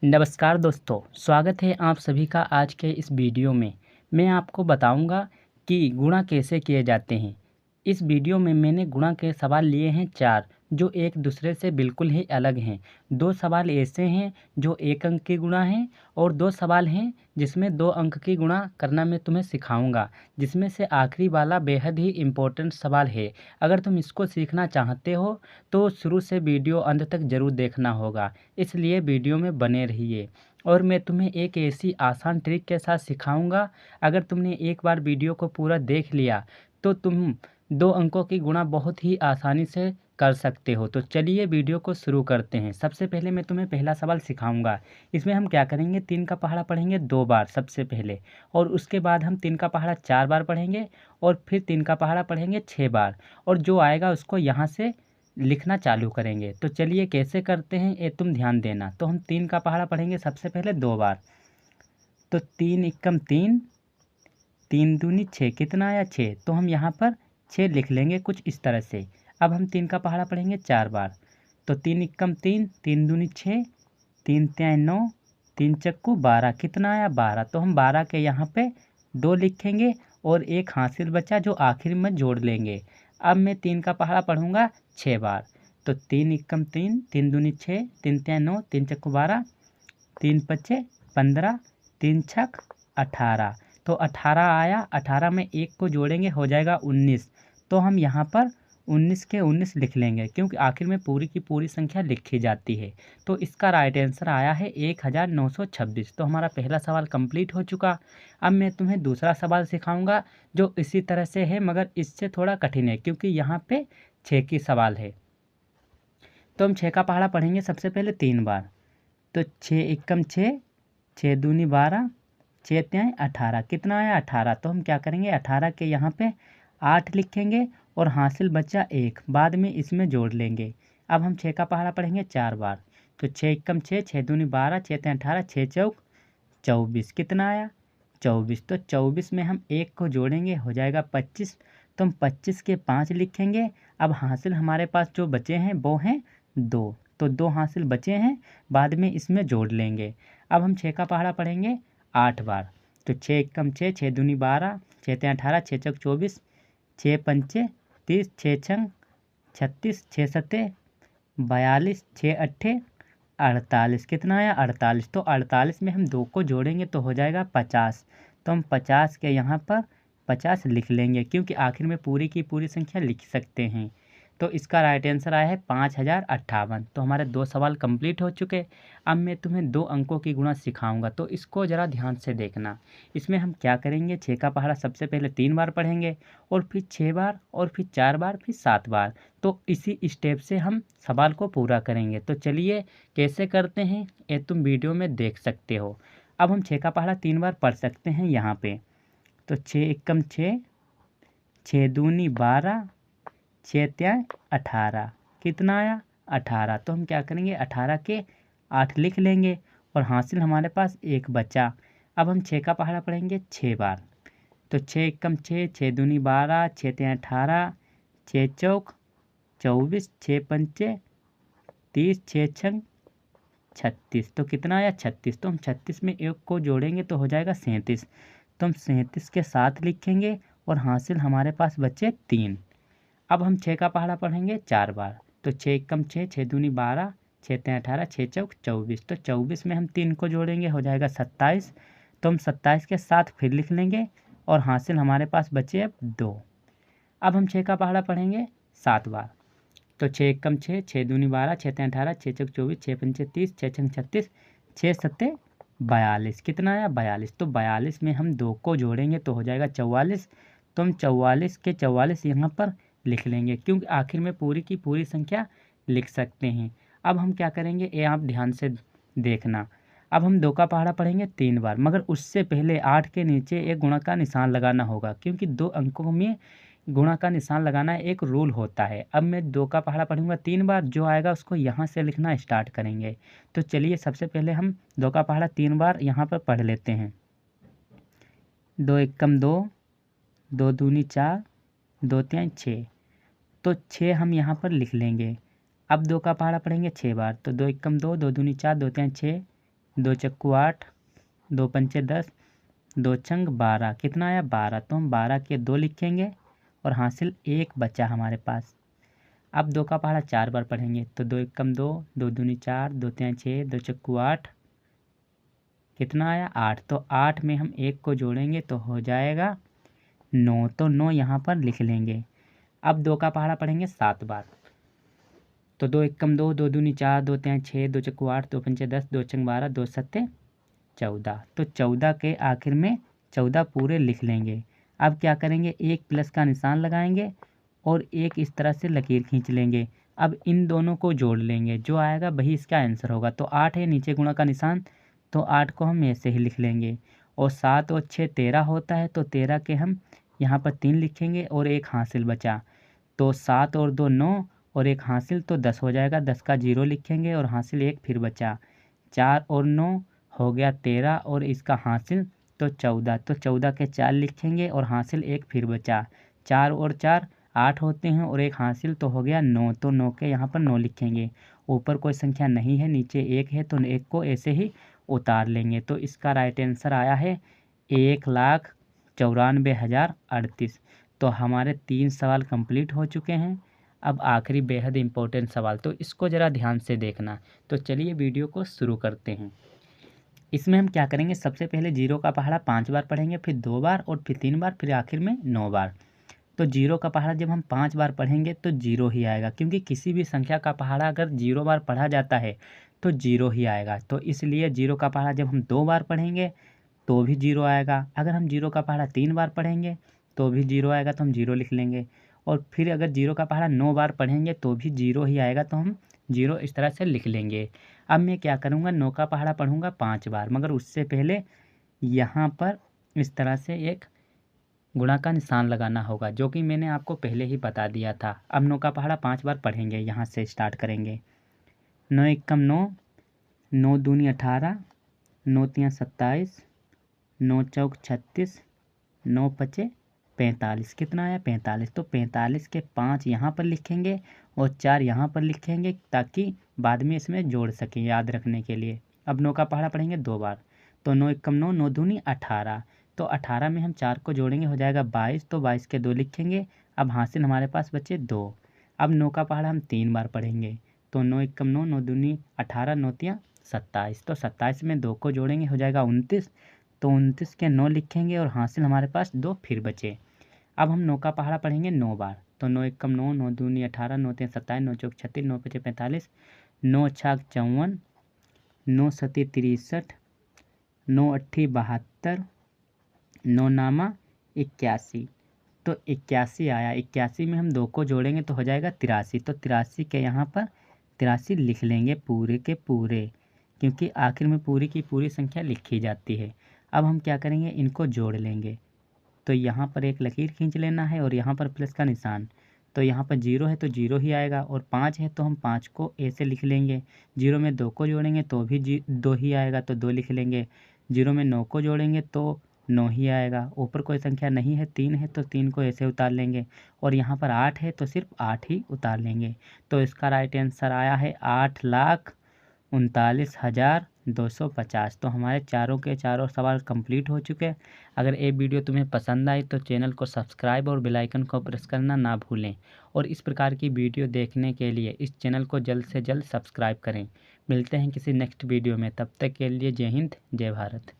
नमस्कार दोस्तों, स्वागत है आप सभी का आज के इस वीडियो में। मैं आपको बताऊंगा कि गुणा कैसे किए जाते हैं। इस वीडियो में मैंने गुणा के सवाल लिए हैं 4 जो एक दूसरे से बिल्कुल ही अलग हैं। 2 सवाल ऐसे हैं जो 1 अंक की गुणा हैं और 2 सवाल हैं जिसमें 2 अंक की गुणा करना मैं तुम्हें सिखाऊंगा। जिसमें से आखिरी वाला बेहद ही इम्पोर्टेंट सवाल है। अगर तुम इसको सीखना चाहते हो तो शुरू से वीडियो अंत तक ज़रूर देखना होगा, इसलिए वीडियो में बने रहिए। और मैं तुम्हें एक ऐसी आसान ट्रिक के साथ सिखाऊंगा, अगर तुमने एक बार वीडियो को पूरा देख लिया तो तुम 2 अंकों की गुणा बहुत ही आसानी से कर सकते हो। तो चलिए वीडियो को शुरू करते हैं। सबसे पहले मैं तुम्हें पहला सवाल सिखाऊंगा। इसमें हम क्या करेंगे, 3 का पहाड़ा पढ़ेंगे 2 बार सबसे पहले, और उसके बाद हम 3 का पहाड़ा 4 बार पढ़ेंगे, और फिर 3 का पहाड़ा पढ़ेंगे 6 बार, और जो आएगा उसको यहाँ से लिखना चालू करेंगे। तो चलिए कैसे करते हैं ये तुम ध्यान देना। तो हम 3 का पहाड़ा पढ़ेंगे सबसे पहले 2 बार। तो 3 एकम 3, 3 दूनी 6, कितना आया 6। तो हम यहाँ पर 6 लिख लेंगे कुछ इस तरह से। अब हम 3 का पहाड़ा पढ़ेंगे 4 बार। तो 3 एकम 3, 3 दूनी 6, 3 तियाँ 9, 3 चक्कू 12, कितना आया 12। तो हम 12 के यहाँ पे 2 लिखेंगे और एक हासिल बचा जो आखिर में जोड़ लेंगे। अब मैं 3 का पहाड़ा पढ़ूंगा 6 बार। तो 3 एकम 3, 3 दूनी 6, 3 तियाँ 9, 3 चक्कू 12, 3 पच्चे 15, 3 छक 18। तो 18 आया, 18 में 1 को जोड़ेंगे हो जाएगा 19। तो हम यहाँ पर 19 के 19 लिख लेंगे, क्योंकि आखिर में पूरी की पूरी संख्या लिखी जाती है। तो इसका राइट आंसर आया है 1926। तो हमारा पहला सवाल कंप्लीट हो चुका। अब मैं तुम्हें दूसरा सवाल सिखाऊंगा जो इसी तरह से है, मगर इससे थोड़ा कठिन है क्योंकि यहाँ पे 6 की सवाल है। तो हम 6 का पहाड़ा पढ़ेंगे सबसे पहले 3 बार। तो 6 एकम 6, 6 दूनी 12, 6 तियाँ 18, कितना आया 18। तो हम क्या करेंगे, 18 के यहाँ पे 8 लिखेंगे और हासिल बचा 1, बाद में इसमें जोड़ लेंगे। अब हम 6 का पहाड़ा पढ़ेंगे 4 बार। तो 6 एकम 6, 6 दूनी 12, 6 तियाँ 18, 6 चौक 24, कितना आया 24। तो 24 में हम 1 को जोड़ेंगे हो जाएगा 25। तो हम 25 के 5 लिखेंगे। अब हासिल हमारे पास जो बचे हैं वो हैं 2। तो 2 हासिल बचे हैं, बाद में इसमें जोड़ लेंगे। अब हम 6 का पहाड़ा पढ़ेंगे 8 बार। तो 6 एकम 6, 6 दूनी 12, 6 तियाँ 18, 6 चौक 24, 6 पंचे 30, 6 छंग 36, 6 सत्ते 42, 6 अट्ठे 48, कितना आया 48। तो 48 में हम 2 को जोड़ेंगे तो हो जाएगा 50। तो हम 50 के यहाँ पर 50 लिख लेंगे, क्योंकि आखिर में पूरी की पूरी संख्या लिख सकते हैं। तो इसका राइट आंसर आया है 5058। तो हमारे 2 सवाल कंप्लीट हो चुके। अब मैं तुम्हें 2 अंकों की गुणा सिखाऊंगा, तो इसको ज़रा ध्यान से देखना। इसमें हम क्या करेंगे, 6 का पहाड़ा सबसे पहले 3 बार पढ़ेंगे, और फिर 6 बार, और फिर 4 बार, फिर 7 बार। तो इसी स्टेप से हम सवाल को पूरा करेंगे। तो चलिए कैसे करते हैं ये तुम वीडियो में देख सकते हो। अब हम 6 का पहाड़ा 3 बार पढ़ सकते हैं यहाँ पे। तो 6 एकम 6, 6 दूनी 12, 6 तियाँ 18, कितना आया 18। तो हम क्या करेंगे, 18 के 8 लिख लेंगे और हासिल हमारे पास 1 बचा। अब हम 6 का पहाड़ा पढ़ेंगे 6 बार। तो 6 एकम 6, 6 दूनी 12, 6 तियाँ 18, 6 चौक 24, 6 पंचे 30, 6 छंग 36। तो कितना आया 36। तो हम 36 में 1 को जोड़ेंगे तो हो जाएगा 37। तो हम 37 के 7 लिखेंगे और हासिल हमारे पास बचे 3। अब हम 6 का पहाड़ा पढ़ेंगे 4 बार। तो 6 एकम 6, 6 दूनी 12, 6 तियाँ 18, 6 चौक 24। तो 24 में हम 3 को जोड़ेंगे हो जाएगा 27। तो हम 27 के 7 फिर लिख लेंगे और हासिल हमारे पास बचे अब 2। अब हम 6 का पहाड़ा पढ़ेंगे 7 बार। तो 6 एकम 6, 6 दूनी 12, 6 तियाँ 18, 6 चौक 24, 6 पंचे 30, 6 छंग 36, 6 सत्ते 42, कितना आया 42। तो 42 में हम 2 को जोड़ेंगे तो हो जाएगा 44। तो हम 44 के 44 यहाँ पर लिख लेंगे, क्योंकि आखिर में पूरी की पूरी संख्या लिख सकते हैं। अब हम क्या करेंगे ये आप ध्यान से देखना। अब हम 2 का पहाड़ा पढ़ेंगे 3 बार, मगर उससे पहले 8 के नीचे एक गुणा का निशान लगाना होगा, क्योंकि 2 अंकों में गुणा का निशान लगाना एक रूल होता है। अब मैं 2 का पहाड़ा पढ़ूंगा 3 बार, जो आएगा उसको यहाँ से लिखना स्टार्ट करेंगे। तो चलिए सबसे पहले हम 2 का पहाड़ा 3 बार यहाँ पर पढ़ लेते हैं। 2 एकम 2, 2 दूनी 4, 2 तियाँ 6। तो 6 हम यहाँ पर लिख लेंगे। अब 2 का पहाड़ा पढ़ेंगे 6 बार। तो 2 एकम 2, 2 दूनी 4, 2 तियाँ 6, 2 चक्कू 8, 2 पंचे 10, 2 छंग 12, कितना आया 12। तो हम 12 के 2 लिखेंगे और हासिल 1 बचा हमारे पास। अब 2 का पहाड़ा 4 बार पढ़ेंगे तो 2 एकम 2, 2 दूनी 4, 2 तिया 6, 2 चक्कू 8, कितना आया 8। तो 8 में हम 1 को जोड़ेंगे तो हो जाएगा 9, तो 9 यहाँ पर लिख लेंगे। अब 2 का पहाड़ा पढ़ेंगे 7 बार तो 2 एकम 2, 2 दूनी 4, 2 तिया 6, 2 चक्कू 8, 2 पंचे 10, 2 छंग 12, 2 सत्ते 14। तो 14 के आखिर में 14 पूरे लिख लेंगे। अब क्या करेंगे, एक प्लस का निशान लगाएंगे और एक इस तरह से लकीर खींच लेंगे। अब इन दोनों को जोड़ लेंगे, जो आएगा वही इसका आंसर होगा। तो 8 है, नीचे गुणा का निशान, तो 8 को हम ऐसे ही लिख लेंगे। और 7 और 6 13 होता है, तो 13 के हम यहाँ पर 3 लिखेंगे और एक हासिल बचा। तो 7 और 2 9 और एक हासिल, तो 10 हो जाएगा। 10 का 0 लिखेंगे और हासिल 1 फिर बचा। 4 और 9 हो गया 13 और इसका हासिल तो 14, तो 14 के 4 लिखेंगे और हासिल 1 फिर बचा। 4 और 4 8 होते हैं और एक हासिल, तो हो गया 9, तो 9 के यहाँ पर 9 लिखेंगे। ऊपर कोई संख्या नहीं है, नीचे 1 है, तो 1 को ऐसे ही उतार लेंगे। तो इसका राइट आंसर आया है 1,94,038। तो हमारे 3 सवाल कंप्लीट हो चुके हैं। अब आखिरी बेहद इम्पोर्टेंट सवाल, तो इसको ज़रा ध्यान से देखना। तो चलिए वीडियो को शुरू करते हैं। इसमें हम क्या करेंगे, सबसे पहले 0 का पहाड़ा 5 बार पढ़ेंगे, फिर 2 बार और फिर 3 बार, फिर आखिर में 9 बार। तो 0 का पहाड़ा जब हम 5 बार पढ़ेंगे तो 0 ही आएगा, क्योंकि किसी भी संख्या का पहाड़ा अगर 0 बार पढ़ा जाता है तो 0 ही आएगा। तो इसलिए 0 का पहाड़ा जब हम 2 बार पढ़ेंगे तो भी 0 आएगा। अगर हम 0 का पहाड़ा 3 बार पढ़ेंगे तो भी 0 आएगा, तो हम 0 लिख लेंगे। और फिर अगर 0 का पहाड़ा 9 बार पढ़ेंगे तो भी 0 ही आएगा, तो हम 0 इस तरह से लिख लेंगे। अब मैं क्या करूँगा, 9 का पहाड़ा पढ़ूँगा 5 बार, मगर उससे पहले यहाँ पर इस तरह से एक गुणा का निशान लगाना होगा, जो कि मैंने आपको पहले ही बता दिया था। अब 9 का पहाड़ा 5 बार पढ़ेंगे, यहाँ से स्टार्ट करेंगे। 9 एकम 9, 9 दूनी 18, 9 तिया 27, 9 चौक 36, 9 पचे 45, कितना आया 45। तो 45 के 5 यहाँ पर लिखेंगे और 4 यहाँ पर लिखेंगे, ताकि बाद में इसमें जोड़ सकें, याद रखने के लिए। अब 9 का पहाड़ा पढ़ेंगे 2 बार तो 9 एकम 9, 9 दूनी 18, तो 18 में हम 4 को जोड़ेंगे, हो जाएगा 22, तो 22 के 2 लिखेंगे। अब हासिल हमारे पास बचे 2। अब 9 का पहाड़ा हम 3 बार पढ़ेंगे तो 9 एकम 9, 9 दूनी 18, 9 तिया 27, तो 27 में 2 को जोड़ेंगे, हो जाएगा 29, तो 29 के 9 लिखेंगे और हासिल हमारे पास 2 फिर बचे। अब हम 9 का पहाड़ा पढ़ेंगे 9 बार तो 9 एकम 9, 9 दूनी 18, 9 तिया 27, 9 चौक 36, 9 पचे 45, 9 छाक 54, 9 सती 63, 9 अट्ठी 72, 9 नामा 81, तो 81 आया। 81 में हम 2 को जोड़ेंगे तो हो जाएगा 83, तो 83 के यहाँ पर 83 लिख लेंगे पूरे के पूरे, क्योंकि आखिर में पूरी की पूरी संख्या लिखी जाती है। अब हम क्या करेंगे, इनको जोड़ लेंगे। तो यहाँ पर एक लकीर खींच लेना है और यहाँ पर प्लस का निशान। तो यहाँ पर 0 है तो 0 ही आएगा, और 5 है तो हम 5 को ऐसे लिख लेंगे। 0 में 2 को जोड़ेंगे तो भी 2 ही आएगा, तो 2 लिख लेंगे। 0 में 9 को जोड़ेंगे तो 9 ही आएगा। ऊपर कोई संख्या नहीं है, 3 है तो 3 को ऐसे उतार लेंगे, और यहाँ पर 8 है तो सिर्फ 8 ही उतार लेंगे। तो इसका राइट आंसर आया है 8,39,250। तो हमारे चारों के चारों सवाल कंप्लीट हो चुके हैं। अगर ये वीडियो तुम्हें पसंद आई तो चैनल को सब्सक्राइब और बेल आइकन को प्रेस करना ना भूलें, और इस प्रकार की वीडियो देखने के लिए इस चैनल को जल्द से जल्द सब्सक्राइब करें। मिलते हैं किसी नेक्स्ट वीडियो में, तब तक के लिए जय हिंद, जय भारत।